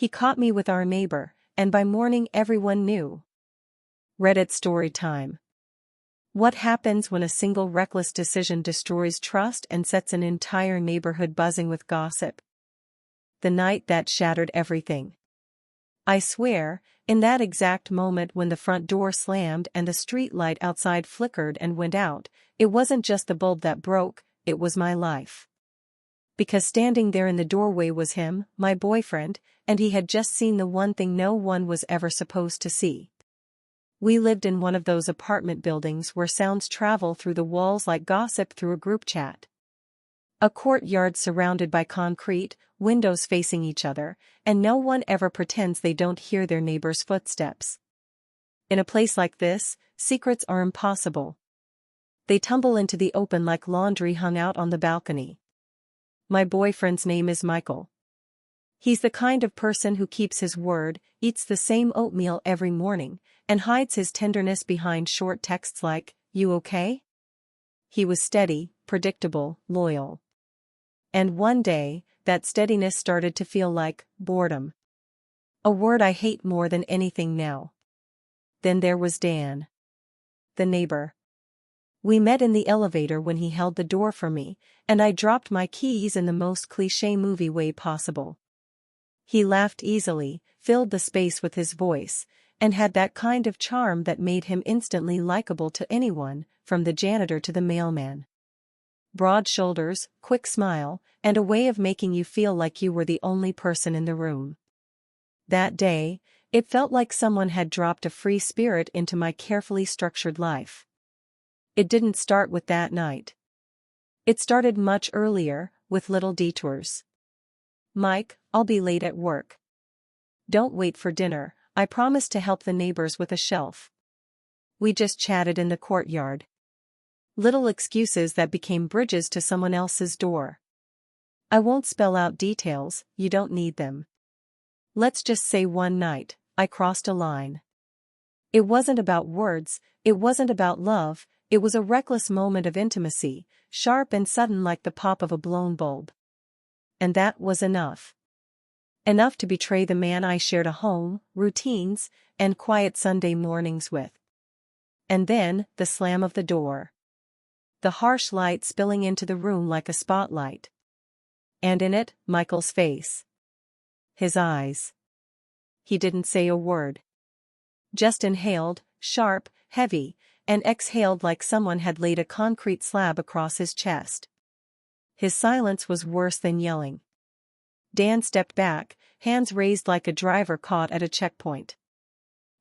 He caught me with our neighbor, and by morning everyone knew. Reddit Storytime. What happens when a single reckless decision destroys trust and sets an entire neighborhood buzzing with gossip? The night that shattered everything. I swear, in that exact moment when the front door slammed and the street light outside flickered and went out, it wasn't just the bulb that broke, it was my life. Because standing there in the doorway was him, my boyfriend, and he had just seen the one thing no one was ever supposed to see. We lived in one of those apartment buildings where sounds travel through the walls like gossip through a group chat. A courtyard surrounded by concrete, windows facing each other, and no one ever pretends they don't hear their neighbor's footsteps. In a place like this, secrets are impossible. They tumble into the open like laundry hung out on the balcony. My boyfriend's name is Michael. He's the kind of person who keeps his word, eats the same oatmeal every morning, and hides his tenderness behind short texts like, "You okay?" He was steady, predictable, loyal. And one day, that steadiness started to feel like boredom. A word I hate more than anything now. Then there was Dan. The neighbor. We met in the elevator when he held the door for me, and I dropped my keys in the most cliché movie way possible. He laughed easily, filled the space with his voice, and had that kind of charm that made him instantly likable to anyone, from the janitor to the mailman. Broad shoulders, quick smile, and a way of making you feel like you were the only person in the room. That day, it felt like someone had dropped a free spirit into my carefully structured life. It didn't start with that night. It started much earlier, with little detours. "Mike, I'll be late at work. Don't wait for dinner, I promised to help the neighbors with a shelf." We just chatted in the courtyard. Little excuses that became bridges to someone else's door. I won't spell out details, you don't need them. Let's just say one night, I crossed a line. It wasn't about words, it wasn't about love, it was a reckless moment of intimacy, sharp and sudden like the pop of a blown bulb. And that was enough. Enough to betray the man I shared a home, routines, and quiet Sunday mornings with. And then, the slam of the door. The harsh light spilling into the room like a spotlight. And in it, Michael's face. His eyes. He didn't say a word. Just inhaled, sharp, heavy, and exhaled like someone had laid a concrete slab across his chest. His silence was worse than yelling. Dan stepped back, hands raised like a driver caught at a checkpoint.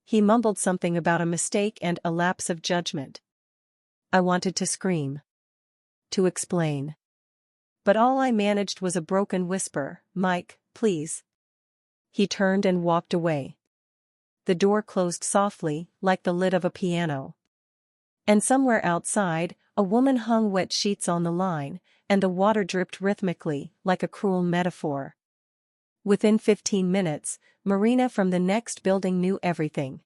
He mumbled something about a mistake and a lapse of judgment. I wanted to scream. To explain. But all I managed was a broken whisper, "Mike, please." He turned and walked away. The door closed softly, like the lid of a piano. And somewhere outside, a woman hung wet sheets on the line, and the water dripped rhythmically, like a cruel metaphor. Within 15 minutes, Marina from the next building knew everything.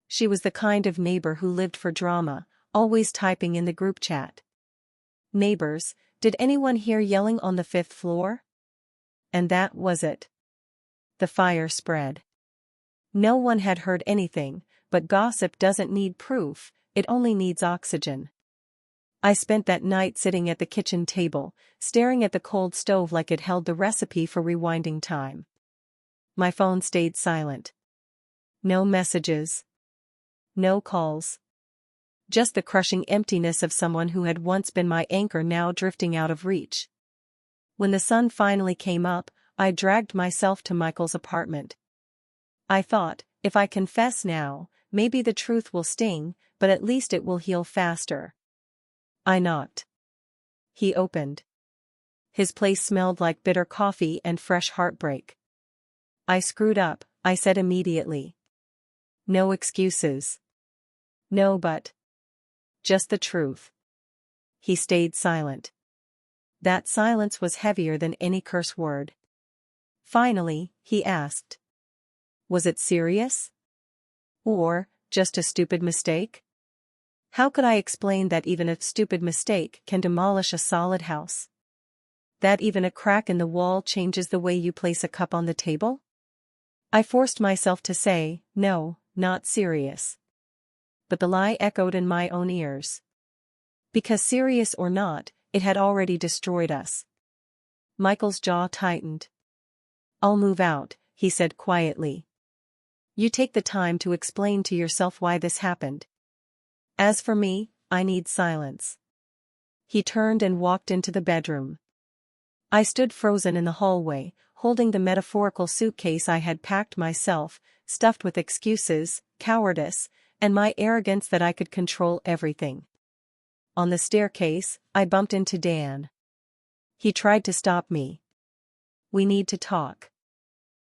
She was the kind of neighbor who lived for drama, always typing in the group chat. "Neighbors, did anyone hear yelling on the 5th floor?" And that was it. The fire spread. No one had heard anything, but gossip doesn't need proof, it only needs oxygen. I spent that night sitting at the kitchen table, staring at the cold stove like it held the recipe for rewinding time. My phone stayed silent. No messages. No calls. Just the crushing emptiness of someone who had once been my anchor now drifting out of reach. When the sun finally came up, I dragged myself to Michael's apartment. I thought, if I confess now, maybe the truth will sting, but at least it will heal faster. I knocked. He opened. His place smelled like bitter coffee and fresh heartbreak. "I screwed up," I said immediately. No excuses. No but. Just the truth. He stayed silent. That silence was heavier than any curse word. Finally, he asked. "Was it serious? Or, just a stupid mistake?" How could I explain that even a stupid mistake can demolish a solid house? That even a crack in the wall changes the way you place a cup on the table? I forced myself to say, no, not serious. But the lie echoed in my own ears. Because serious or not, it had already destroyed us. Michael's jaw tightened. I'll move out, he said quietly. You take the time to explain to yourself why this happened. As for me, I need silence. He turned and walked into the bedroom. I stood frozen in the hallway, holding the metaphorical suitcase I had packed myself, stuffed with excuses, cowardice, and my arrogance that I could control everything. On the staircase, I bumped into Dan. He tried to stop me. We need to talk.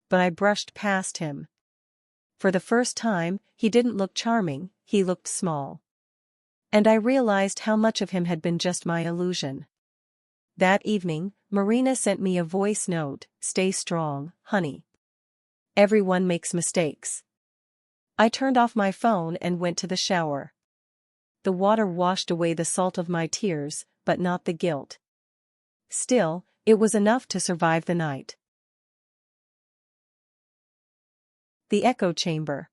But I brushed past him. For the first time, he didn't look charming, he looked small. And I realized how much of him had been just my illusion. That evening, Marina sent me a voice note, "Stay strong, honey. Everyone makes mistakes." I turned off my phone and went to the shower. The water washed away the salt of my tears, but not the guilt. Still, it was enough to survive the night. The echo chamber.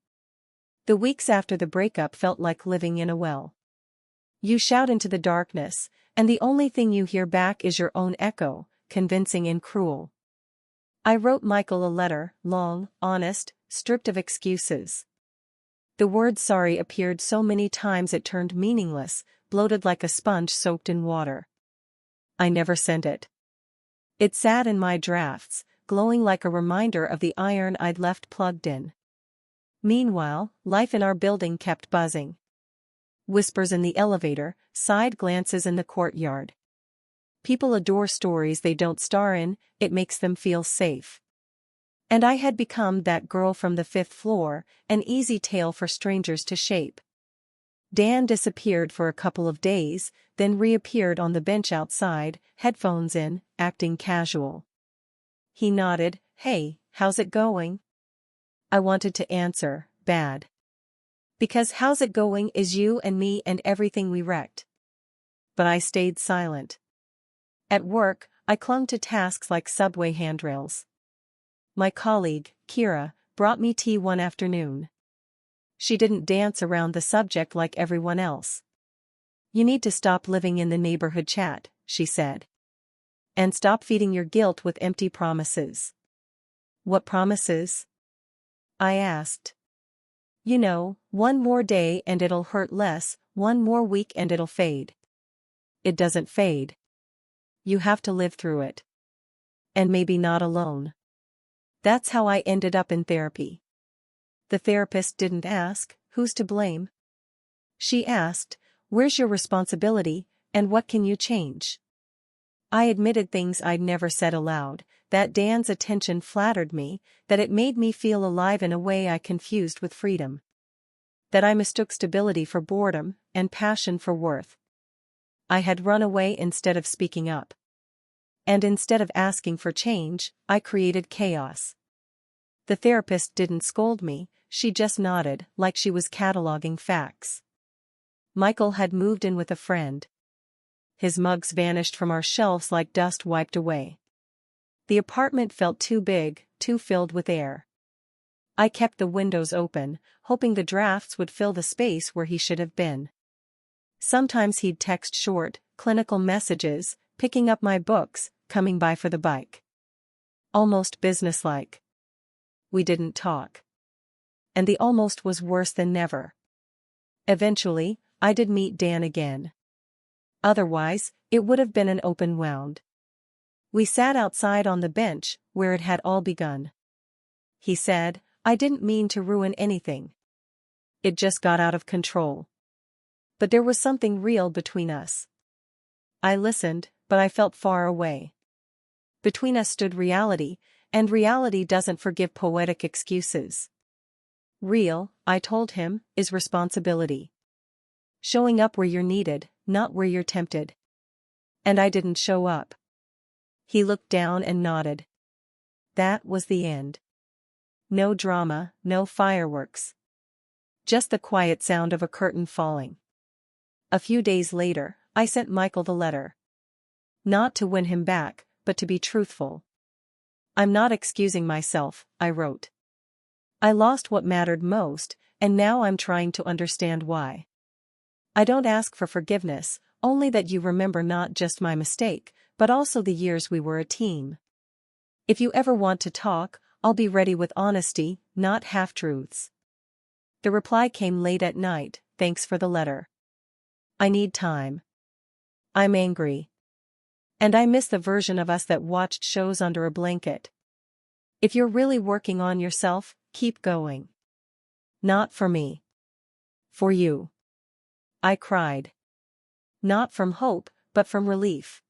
The weeks after the breakup felt like living in a well. You shout into the darkness, and the only thing you hear back is your own echo, convincing and cruel. I wrote Michael a letter, long, honest, stripped of excuses. The word sorry appeared so many times it turned meaningless, bloated like a sponge soaked in water. I never sent it. It sat in my drafts, glowing like a reminder of the iron I'd left plugged in. Meanwhile, life in our building kept buzzing. Whispers in the elevator, side glances in the courtyard. People adore stories they don't star in, it makes them feel safe. And I had become that girl from the 5th floor, an easy tale for strangers to shape. Dan disappeared for a couple of days, then reappeared on the bench outside, headphones in, acting casual. He nodded, "Hey, how's it going?" I wanted to answer, "Bad." Because how's it going is you and me and everything we wrecked. But I stayed silent. At work, I clung to tasks like subway handrails. My colleague, Kira, brought me tea one afternoon. She didn't dance around the subject like everyone else. "You need to stop living in the neighborhood chat," she said. "And stop feeding your guilt with empty promises." "What promises?" I asked. "You know, one more day and it'll hurt less, one more week and it'll fade." It doesn't fade. You have to live through it. And maybe not alone. That's how I ended up in therapy. The therapist didn't ask, "Who's to blame?" She asked, "Where's your responsibility, and what can you change?" I admitted things I'd never said aloud, that Dan's attention flattered me, that it made me feel alive in a way I confused with freedom. That I mistook stability for boredom, and passion for worth. I had run away instead of speaking up. And instead of asking for change, I created chaos. The therapist didn't scold me, she just nodded, like she was cataloging facts. Michael had moved in with a friend. His mugs vanished from our shelves like dust wiped away. The apartment felt too big, too filled with air. I kept the windows open, hoping the drafts would fill the space where he should have been. Sometimes he'd text short, clinical messages, picking up my books, coming by for the bike. Almost businesslike. We didn't talk. And the almost was worse than never. Eventually, I did meet Dan again. Otherwise, it would have been an open wound. We sat outside on the bench, where it had all begun. He said, "I didn't mean to ruin anything. It just got out of control. But there was something real between us." I listened, but I felt far away. Between us stood reality, and reality doesn't forgive poetic excuses. Real, I told him, is responsibility. Showing up where you're needed, not where you're tempted. And I didn't show up. He looked down and nodded. That was the end. No drama, no fireworks. Just the quiet sound of a curtain falling. A few days later, I sent Michael the letter. Not to win him back, but to be truthful. "I'm not excusing myself," I wrote. I lost what mattered most, and now I'm trying to understand why. I don't ask for forgiveness, only that you remember not just my mistake, but also the years we were a team. If you ever want to talk, I'll be ready with honesty, not half-truths. The reply came late at night, thanks for the letter. I need time. I'm angry. And I miss the version of us that watched shows under a blanket. If you're really working on yourself, keep going. Not for me. For you. I cried. Not from hope, but from relief.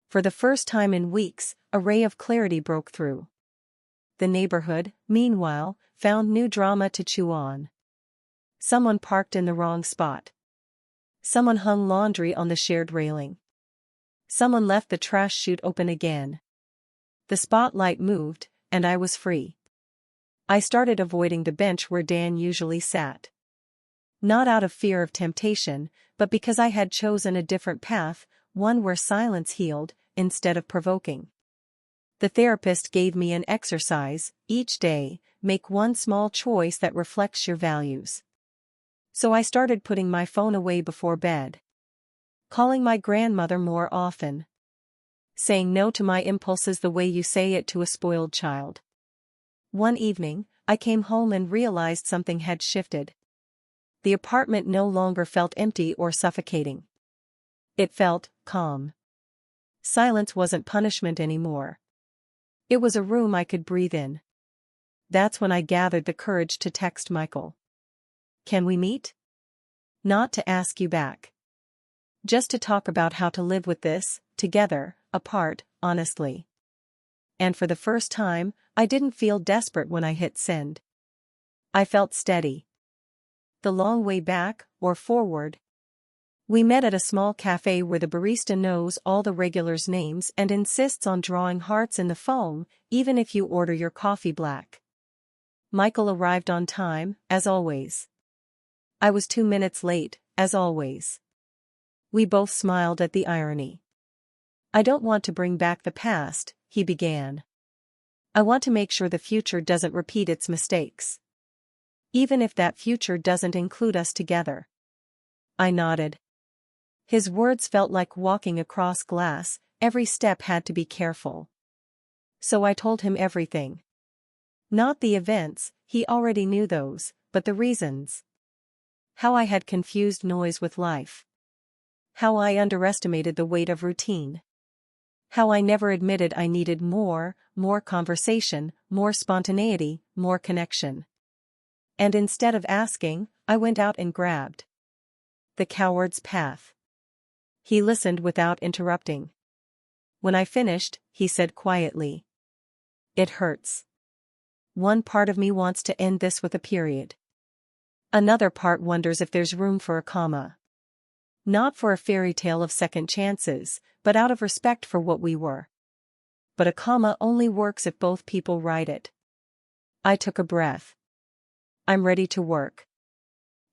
For the first time in weeks, a ray of clarity broke through. The neighborhood, meanwhile, found new drama to chew on. Someone parked in the wrong spot. Someone hung laundry on the shared railing. Someone left the trash chute open again. The spotlight moved, and I was free. I started avoiding the bench where Dan usually sat. Not out of fear of temptation, but because I had chosen a different path, one where silence healed, instead of provoking. The therapist gave me an exercise: each day, make one small choice that reflects your values. So I started putting my phone away before bed. Calling my grandmother more often. Saying no to my impulses the way you say it to a spoiled child. One evening, I came home and realized something had shifted. The apartment no longer felt empty or suffocating. It felt calm. Silence wasn't punishment anymore. It was a room I could breathe in. That's when I gathered the courage to text Michael. Can we meet? Not to ask you back. Just to talk about how to live with this, together, apart, honestly. And for the first time, I didn't feel desperate when I hit send. I felt steady. The long way back, or forward. We met at a small cafe where the barista knows all the regulars' names and insists on drawing hearts in the foam, even if you order your coffee black. Michael arrived on time, as always. I was 2 minutes late, as always. We both smiled at the irony. I don't want to bring back the past, he began. I want to make sure the future doesn't repeat its mistakes. Even if that future doesn't include us together. I nodded. His words felt like walking across glass, every step had to be careful. So I told him everything. Not the events, he already knew those, but the reasons. How I had confused noise with life. How I underestimated the weight of routine. How I never admitted I needed more conversation, more spontaneity, more connection. And instead of asking, I went out and grabbed the coward's path. He listened without interrupting. When I finished, he said quietly. It hurts. One part of me wants to end this with a period. Another part wonders if there's room for a comma. Not for a fairy tale of second chances, but out of respect for what we were. But a comma only works if both people write it. I took a breath. I'm ready to work.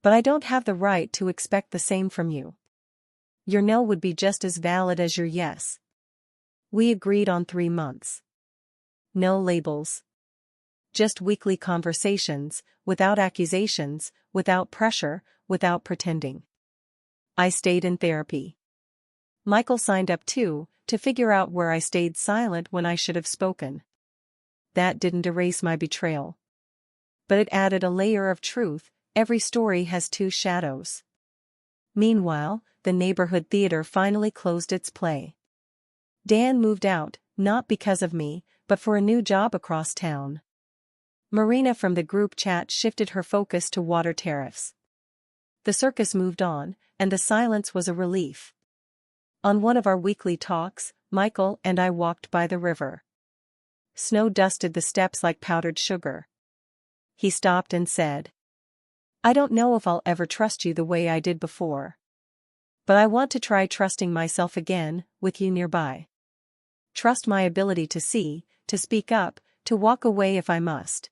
But I don't have the right to expect the same from you. Your no would be just as valid as your yes. We agreed on 3 months. No labels. Just weekly conversations, without accusations, without pressure, without pretending. I stayed in therapy. Michael signed up too, to figure out where I stayed silent when I should have spoken. That didn't erase my betrayal. But it added a layer of truth: every story has 2 shadows. Meanwhile, the neighborhood theater finally closed its play. Dan moved out, not because of me, but for a new job across town. Marina from the group chat shifted her focus to water tariffs. The circus moved on, and the silence was a relief. On one of our weekly talks, Michael and I walked by the river. Snow dusted the steps like powdered sugar. He stopped and said, I don't know if I'll ever trust you the way I did before. But I want to try trusting myself again, with you nearby. Trust my ability to see, to speak up, to walk away if I must.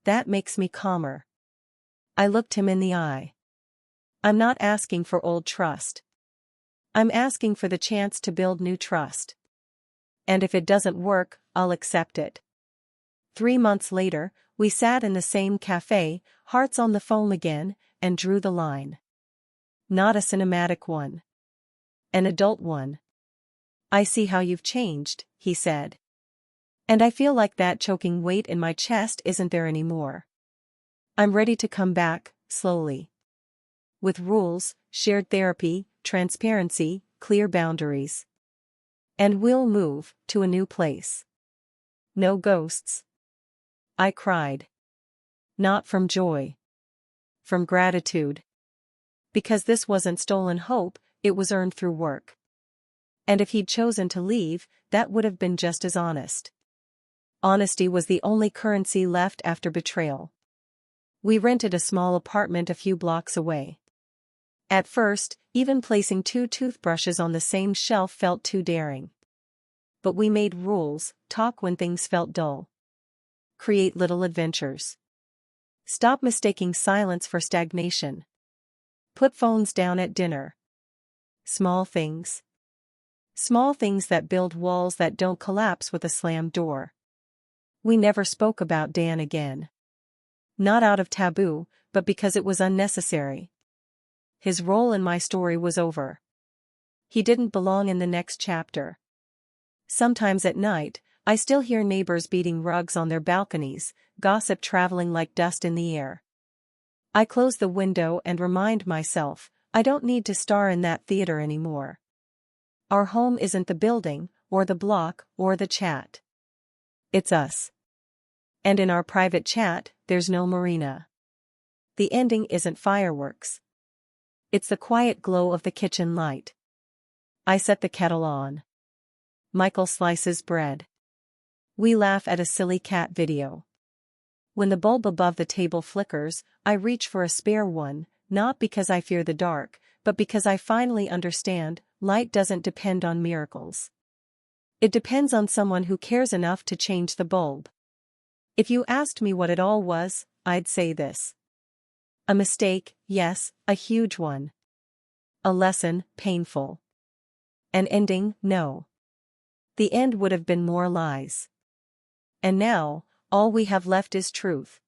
That makes me calmer. I looked him in the eye. I'm not asking for old trust. I'm asking for the chance to build new trust. And if it doesn't work, I'll accept it. 3 months later, we sat in the same cafe, hearts on the foam again, and drew the line. Not a cinematic one. An adult one. "I see how you've changed," he said. And I feel like that choking weight in my chest isn't there anymore. I'm ready to come back, slowly. With rules, shared therapy, transparency, clear boundaries. And we'll move to a new place. No ghosts. I cried. Not from joy. From gratitude. Because this wasn't stolen hope, it was earned through work. And if he'd chosen to leave, that would have been just as honest. Honesty was the only currency left after betrayal. We rented a small apartment a few blocks away. At first, even placing 2 toothbrushes on the same shelf felt too daring. But we made rules: talk when things felt dull. Create little adventures. Stop mistaking silence for stagnation. Put phones down at dinner. Small things. Small things that build walls that don't collapse with a slammed door. We never spoke about Dan again. Not out of taboo, but because it was unnecessary. His role in my story was over. He didn't belong in the next chapter. Sometimes at night, I still hear neighbors beating rugs on their balconies, gossip traveling like dust in the air. I close the window and remind myself, I don't need to star in that theater anymore. Our home isn't the building, or the block, or the chat. It's us. And in our private chat, there's no Marina. The ending isn't fireworks. It's the quiet glow of the kitchen light. I set the kettle on. Michael slices bread. We laugh at a silly cat video. When the bulb above the table flickers, I reach for a spare one, not because I fear the dark, but because I finally understand, light doesn't depend on miracles. It depends on someone who cares enough to change the bulb. If you asked me what it all was, I'd say this. A mistake, yes, a huge one. A lesson, painful. An ending, no. The end would have been more lies. And now, all we have left is truth.